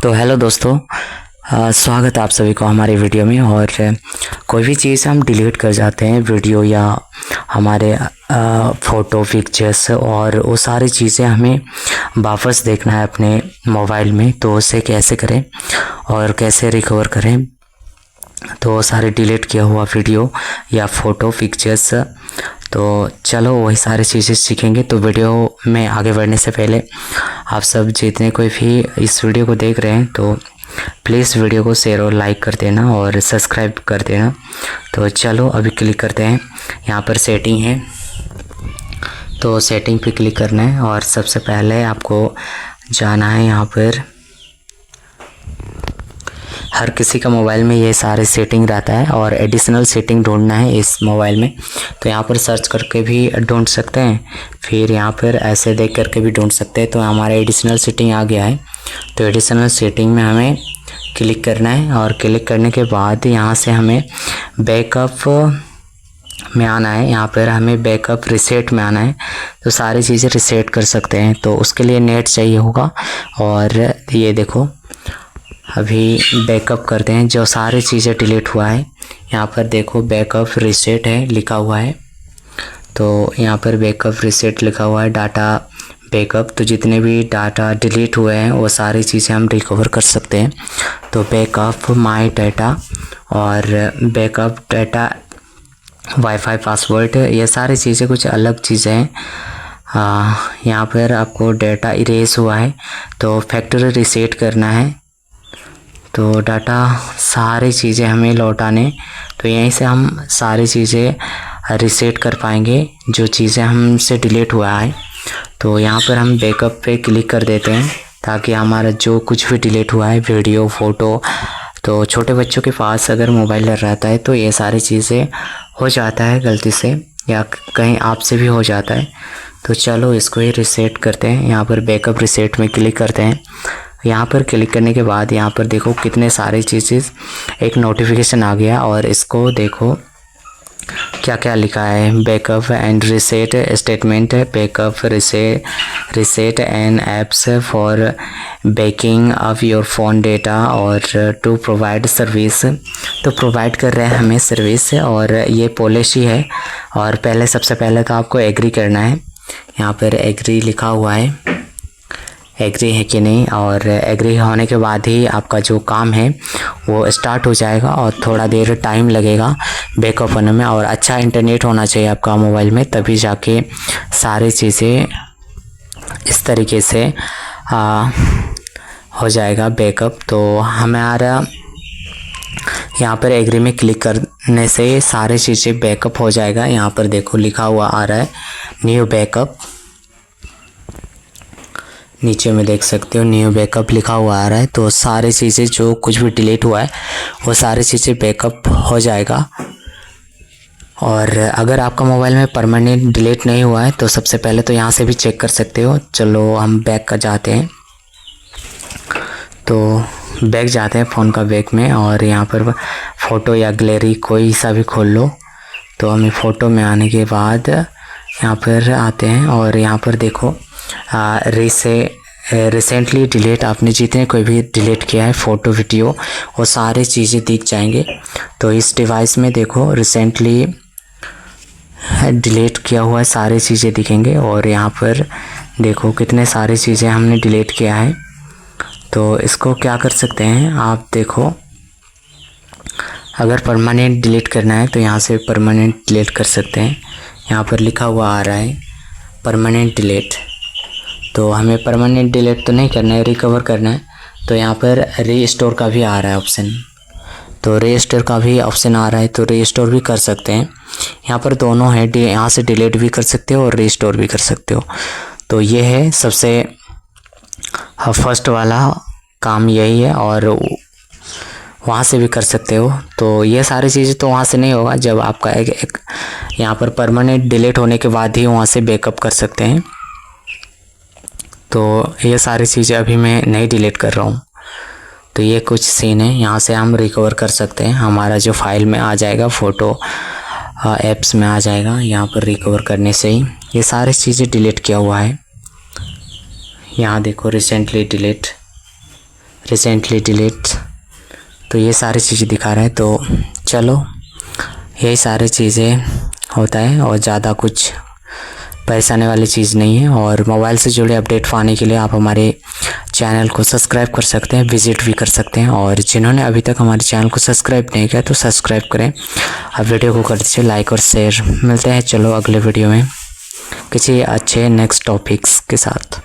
तो हेलो दोस्तों, स्वागत है आप सभी को हमारे वीडियो में। और कोई भी चीज़ हम डिलीट कर जाते हैं, वीडियो या हमारे फ़ोटो पिक्चर्स, और वो सारी चीज़ें हमें वापस देखना है अपने मोबाइल में। तो उसे कैसे करें और कैसे रिकवर करें, तो सारे डिलीट किया हुआ वीडियो या फ़ोटो पिक्चर्स, तो चलो वही सारी चीज़ें सीखेंगे। तो वीडियो में आगे बढ़ने से पहले आप सब जितने कोई भी इस वीडियो को देख रहे हैं तो प्लीज़ वीडियो को शेयर और लाइक कर देना और सब्सक्राइब कर देना। तो चलो अभी क्लिक करते हैं, यहाँ पर सेटिंग है, तो सेटिंग पे क्लिक करना है। और सबसे पहले आपको जाना है, यहाँ पर हर किसी का मोबाइल में ये सारे सेटिंग रहता है और एडिशनल सेटिंग ढूंढना है इस मोबाइल में। तो यहाँ पर सर्च करके भी ढूंढ सकते हैं, फिर यहाँ पर ऐसे देख करके भी ढूंढ सकते हैं। तो हमारा एडिशनल सेटिंग आ गया है, तो एडिशनल सेटिंग में हमें क्लिक करना है। और क्लिक करने के बाद यहाँ से हमें बैकअप में आना है, यहाँ पर हमें बैकअप रिसेट में आना है। तो सारी चीज़ें रिसेट कर सकते हैं, तो उसके लिए नेट चाहिए होगा। और ये देखो अभी बैकअप करते हैं, जो सारी चीज़ें डिलीट हुआ है यहाँ पर देखो बैकअप रिसेट है लिखा हुआ है। तो यहाँ पर बैकअप रिसेट लिखा हुआ है, डाटा बैकअप। तो जितने भी डाटा डिलीट हुए हैं वो सारी चीज़ें हम रिकवर कर सकते हैं। तो बैकअप माय डाटा और बैकअप डाटा वाईफाई पासवर्ड, ये सारी चीज़ें कुछ अलग चीज़ें हैं। यहाँ पर आपको डाटा इरेज हुआ है तो फैक्ट्री रिसेट करना है। तो डाटा सारी चीज़ें हमें लौटाने, तो यहीं से हम सारी चीज़ें रिसेट कर पाएंगे जो चीज़ें हमसे डिलीट हुआ है। तो यहाँ पर हम बैकअप पे क्लिक कर देते हैं ताकि हमारा जो कुछ भी डिलीट हुआ है वीडियो फ़ोटो, तो छोटे बच्चों के पास अगर मोबाइल रहता है तो ये सारी चीज़ें हो जाता है गलती से, या कहीं आपसे भी हो जाता है। तो चलो इसको ही रिसेट करते हैं। यहाँ पर बैकअप रिसेट में क्लिक करते हैं। यहाँ पर क्लिक करने के बाद यहाँ पर देखो कितने सारे चीज़ें, एक नोटिफिकेशन आ गया और इसको देखो क्या क्या लिखा है। Backup and reset statement, backup RISAT and apps for banking up your phone data और टू प्रोवाइड सर्विस। तो प्रोवाइड कर रहे हैं हमें सर्विस, और ये पॉलिसी है। और पहले सबसे पहले तो आपको एग्री करना है, यहाँ पर एग्री लिखा हुआ है, एग्री है कि नहीं। और एग्री होने के बाद ही आपका जो काम है वो स्टार्ट हो जाएगा, और थोड़ा देर टाइम लगेगा बैकअप होने में। और अच्छा इंटरनेट होना चाहिए आपका मोबाइल में, तभी जाके सारी चीज़ें इस तरीके से हो जाएगा बैकअप। तो हमारा यहाँ पर एग्री में क्लिक करने से सारी चीज़ें बैकअप हो जाएगा। यहाँ पर देखो लिखा हुआ आ रहा है न्यू बैकअप, नीचे में देख सकते हो न्यू बैकअप लिखा हुआ आ रहा है। तो सारी चीज़ें जो कुछ भी डिलीट हुआ है वो सारी चीज़ें बैकअप हो जाएगा। और अगर आपका मोबाइल में परमानेंट डिलीट नहीं हुआ है तो सबसे पहले तो यहाँ से भी चेक कर सकते हो। चलो हम बैक का जाते हैं, तो बैक जाते हैं फ़ोन का बैक में, और यहाँ पर फ़ोटो या गैलरी कोई सा भी खोल लो। तो हमें फ़ोटो में आने के बाद यहाँ पर आते हैं, और यहाँ पर देखो रिसेंटली डिलीट, आपने जितने कोई भी डिलीट किया है फ़ोटो वीडियो वो सारी चीज़ें दिख जाएंगे। तो इस डिवाइस में देखो रिसेंटली डिलीट किया हुआ है सारी चीज़ें दिखेंगे। और यहाँ पर देखो कितने सारी चीज़ें हमने डिलीट किया है। तो इसको क्या कर सकते हैं आप देखो, अगर परमानेंट डिलीट करना है तो यहाँ से परमानेंट डिलीट कर सकते हैं। यहाँ पर लिखा हुआ आ रहा है परमानेंट डिलीट, तो हमें परमानेंट डिलीट तो नहीं करना है, रिकवर करना है। तो यहाँ पर रीस्टोर का भी आ रहा है ऑप्शन, तो रीस्टोर का भी ऑप्शन आ रहा है, तो रीस्टोर भी कर सकते हैं। यहाँ पर दोनों है, यहाँ से डिलीट भी कर सकते हो और रीस्टोर भी कर सकते हो। तो ये है सबसे फर्स्ट वाला काम यही है, और वहाँ से भी कर सकते हो। तो ये सारी चीज़ें तो वहाँ से नहीं होगा, जब आपका एक यहाँ पर परमानेंट डिलीट होने के बाद ही वहाँ से बैकअप कर सकते हैं। तो ये सारी चीज़ें अभी मैं नहीं डिलीट कर रहा हूँ। तो ये कुछ सीन है, यहाँ से हम रिकवर कर सकते हैं। हमारा जो फाइल में आ जाएगा, फ़ोटो ऐप्स में आ जाएगा, यहाँ पर रिकवर करने से ही ये सारी चीज़ें डिलीट किया हुआ है। यहाँ देखो रिसेंटली डिलीट, रिसेंटली डिलीट, तो ये सारी चीज़ें दिखा रहा है। तो चलो यही सारी चीज़ें होता है और ज़्यादा कुछ परेशानी वाली चीज़ नहीं है। और मोबाइल से जुड़े अपडेट पाने के लिए आप हमारे चैनल को सब्सक्राइब कर सकते हैं, विजिट भी कर सकते हैं। और जिन्होंने अभी तक हमारे चैनल को सब्सक्राइब नहीं किया तो सब्सक्राइब करें। अब वीडियो को कर दीजिए लाइक और शेयर। मिलते हैं चलो अगले वीडियो में किसी अच्छे नेक्स्ट टॉपिक्स के साथ।